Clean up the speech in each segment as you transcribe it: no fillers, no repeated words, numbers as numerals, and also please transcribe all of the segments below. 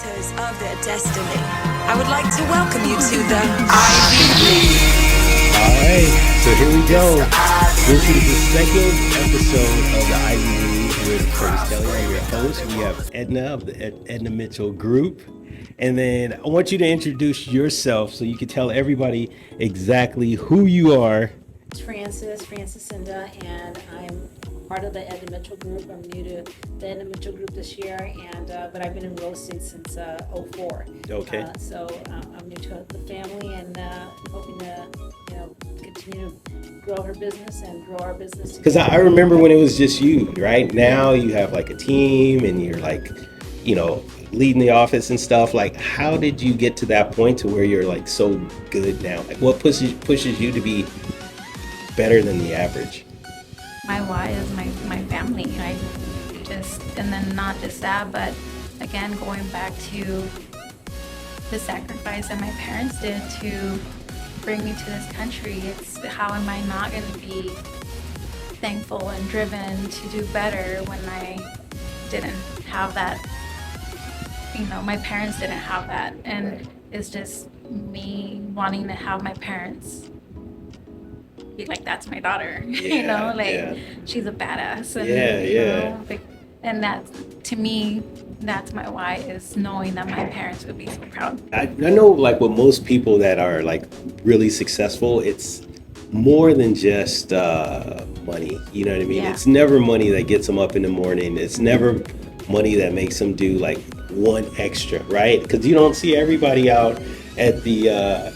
Realtors of their destiny. I would like to welcome you to the Ivy League. All right, so here we go. This is the second episode of the Ivy League with Curtis Kelly. I'm your host. We have Edna of the Edna Mitchell Group. And then I want you to introduce yourself so you can tell everybody exactly who you are. It's Francis Cinda, and I'm part of the Edna Mitchell Group. I'm new to the Edna Mitchell Group this year, and but I've been in real estate since '04. Okay. So I'm new to the family, and hoping to continue to grow her business and grow our business. Because I remember when it was just you, right? Now you have like a team and you're like, leading the office and stuff. Like, how did you get to that point to where you're like so good now? Like, what pushes you to be better than the average? My why is my family. And then not just that, but again, going back to the sacrifice that my parents did to bring me to this country. It's how am I not going to be thankful and driven to do better when I didn't have that? My parents didn't have that, and it's just me wanting to have my parents be like, that's my daughter. She's a badass, and and that, to me, that's my why, is knowing that my parents would be so proud. I know, like, with most people that are like really successful, it's more than just money. You know what I mean? Yeah. It's never money that gets them up in the morning. It's never money that makes them do like one extra, right? Because you don't see everybody out at the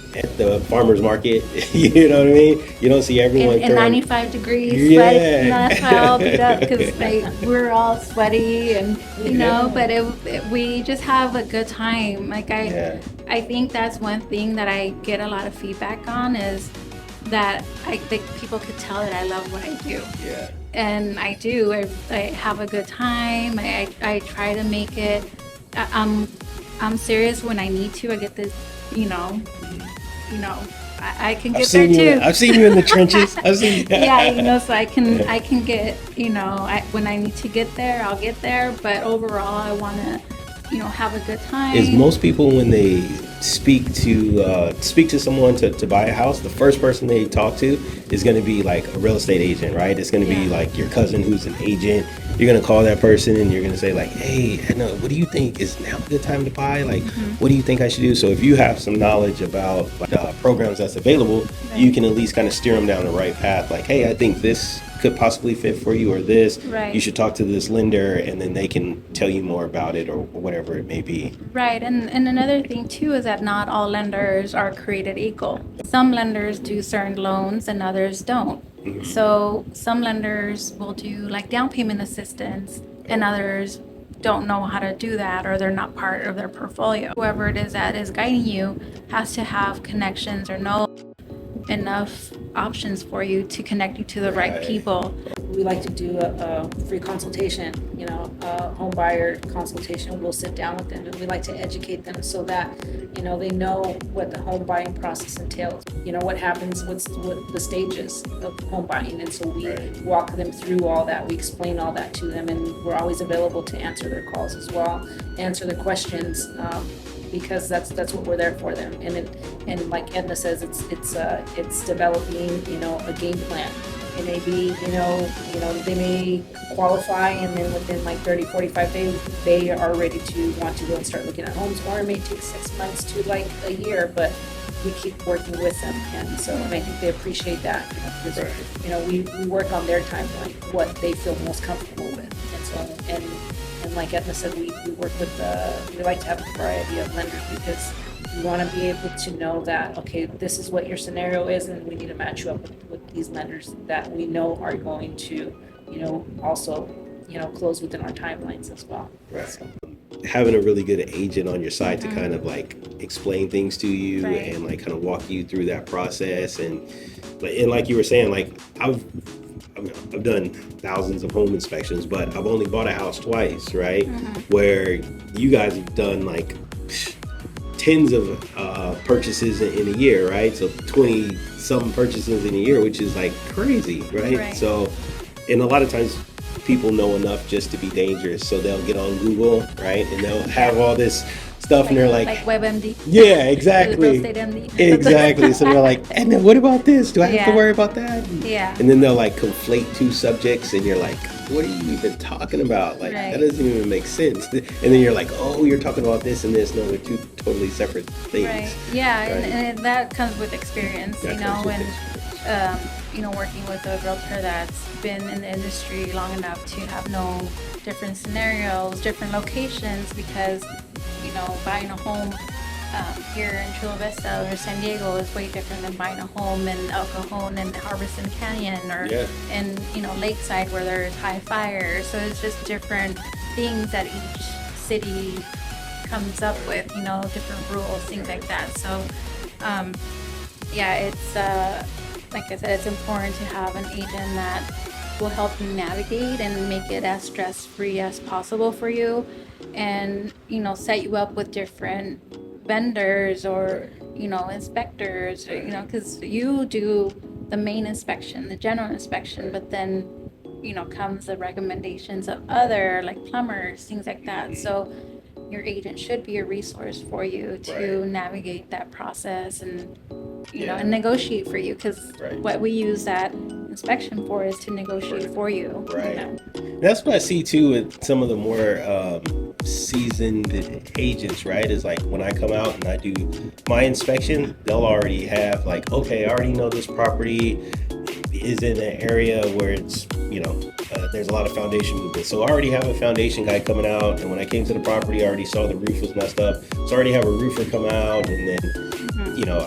farmer's market. You know what I mean? You don't see everyone in 95 degrees, Yeah. sweaty. That's why I'll beat up, because we're all sweaty, and but we just have a good time. I think that's one thing that I get a lot of feedback on, is that I think people could tell that I love what I do. Yeah. And I do. I have a good time. I try to make it. I'm serious when I need to. I get this, I can get there too. I've seen you in the trenches. I've seen. Yeah, so I can get, when I need to get there, I'll get there. But overall, I want to, have a good time. Is most people, when they speak to someone to buy a house, the first person they talk to is going to be like a real estate agent, right? It's going to be like your cousin who's an agent. You're going to call that person and you're going to say like, hey, Edna, what do you think? Is now a good time to buy? Like, what do you think I should do? So if you have some knowledge about programs that's available, Right. You can at least kind of steer them down the right path. Like, hey, I think this could possibly fit for you, or this. Right. You should talk to this lender, and then they can tell you more about it, or whatever it may be. Right, and another thing too is that not all lenders are created equal. Some lenders do certain loans and others don't. Mm-hmm. So some lenders will do like down payment assistance, and others don't know how to do that, or they're not part of their portfolio. Whoever it is that is guiding you has to have connections or know enough options for you to connect you to the right people. We like to do a free consultation, a home buyer consultation. We'll sit down with them, and we like to educate them so that, they know what the home buying process entails. What happens, what the stages of home buying. And so we walk them through all that. We explain all that to them, and we're always available to answer their calls as well, answer their questions, because that's what we're there for them. And like Edna says, it's developing, a game plan. It may be, they may qualify, and then within like 30, 45 days, they are ready to want to go and start looking at homes, or it may take 6 months to like a year, but we keep working with them. And I think they appreciate that, because, we work on their timeline, what they feel most comfortable with. And like Edna said, we work with, we like to have a variety of lenders, because we want to be able to know that, okay, this is what your scenario is, and we need to match you up with these lenders that we know are going to, also, close within our timelines as well. Right. So. Having a really good agent on your side to kind of like explain things to you, Right. and like kind of walk you through that process. And like you were saying, like I've done thousands of home inspections, but I've only bought a house twice, right? Where you guys have done like tens of purchases in a year, right? So 20 something purchases in a year, which is like crazy, right? So, and a lot of times people know enough just to be dangerous, so they'll get on Google, right? And they'll have all this stuff, and they're like, WebMD. yeah, Real exactly. estate MD. Exactly. So they're like, and then what about this? Do I have to Yeah. worry about that? Yeah. And then they'll like conflate two subjects, and you're like, what are you even talking about? Like, Right. that doesn't even make sense. And then you're like, oh, you're talking about this and this. No, they're two totally separate things. Right. Yeah, Right. and that comes with experience, That you know, comes with when experience. working with a realtor that's been in the industry long enough to have known different scenarios, different locations, because, buying a home here in Chula Vista or San Diego is way different than buying a home in El Cajon and Harbison Canyon or Yeah. in, Lakeside where there's high fire. So it's just different things that each city comes up with, different rules, things like that. So, it's like I said, it's important to have an agent that will help you navigate and make it as stress-free as possible for you, and set you up with different vendors or inspectors, or because you do the main inspection, the general inspection, but then comes the recommendations of other like plumbers, things like that. So your agent should be a resource for you to Right. navigate that process and Yeah. and negotiate for you, because Right. what we use that inspection for is to negotiate for you. Right. That's what I see too with some of the more seasoned agents, right? Is like when I come out and I do my inspection, they'll already have like, okay, I already know this property is in an area where it's, there's a lot of foundation movement. So I already have a foundation guy coming out. And when I came to the property, I already saw the roof was messed up. So I already have a roofer come out, and then,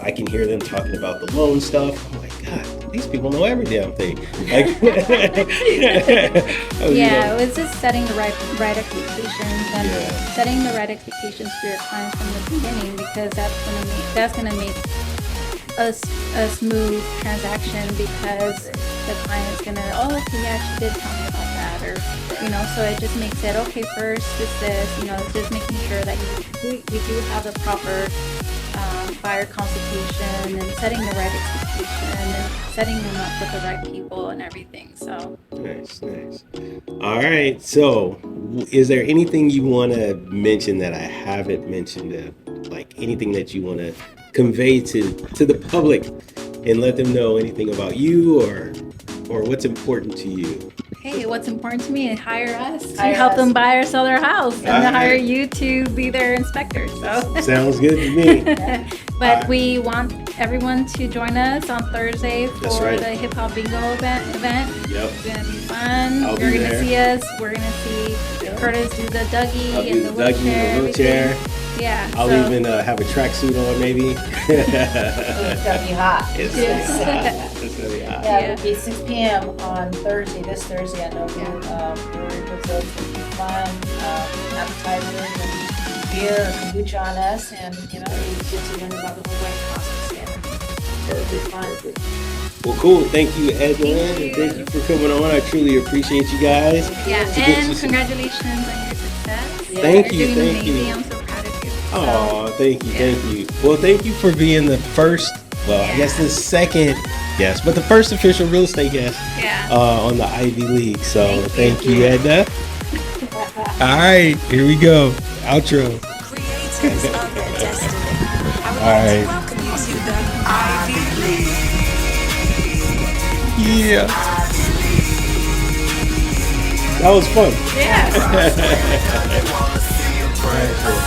I can hear them talking about the loan stuff. I'm like, God, these people know every damn thing. Like, Yeah, it was just setting the right expectations and Yeah. setting the right expectations for your client from the beginning, because that's gonna make a smooth transaction, because the client's gonna, oh, okay, yeah, she did tell me about that, or so it just makes it okay. First is this, just making sure that we do have the proper buyer consultation and setting the right expectation and setting them up with the right people and everything. So Nice. All right. So, is there anything you want to mention that I haven't mentioned? Like anything that you want to convey to the public and let them know anything about you or what's important to you? hey, what's important to me is hire us to Hire help us. them buy or sell their house, and to Alright. hire you to be their inspector. So Sounds good to me. But Alright. we want everyone to join us on Thursday That's for right. the hip hop bingo event. Yep. It's gonna be fun. I'll You're be gonna there. see us. We're gonna see Curtis do the Dougie I'll in do the the Dougie in the wheelchair. everything. Yeah. I'll so, even have a tracksuit on, maybe. It's gonna be hot. It's gonna be hot. Yeah, it'll be 6 p.m. on Thursday, this Thursday. I know we're reserved for fun, appetizers and beer or kombucha on us, and you get to learn about the whole wedding process. And it'll be fun. Well, cool. Thank you, Edna, and thank you for coming on. I truly appreciate you guys. yeah, To get you and some- congratulations on your success. Yeah. Thank You're you, doing thank amazing. you. I'm so proud of you. So, Oh, thank you. Well, thank you for being the first, I guess the second guest, but the first official real estate guest yeah. on the Ivy League. So Thank thank you, Edna. All right, here we go. Outro. Creators of their destiny. I would All like right. to welcome you to the Ivy League. Yeah. That was fun. Yeah. All right, cool.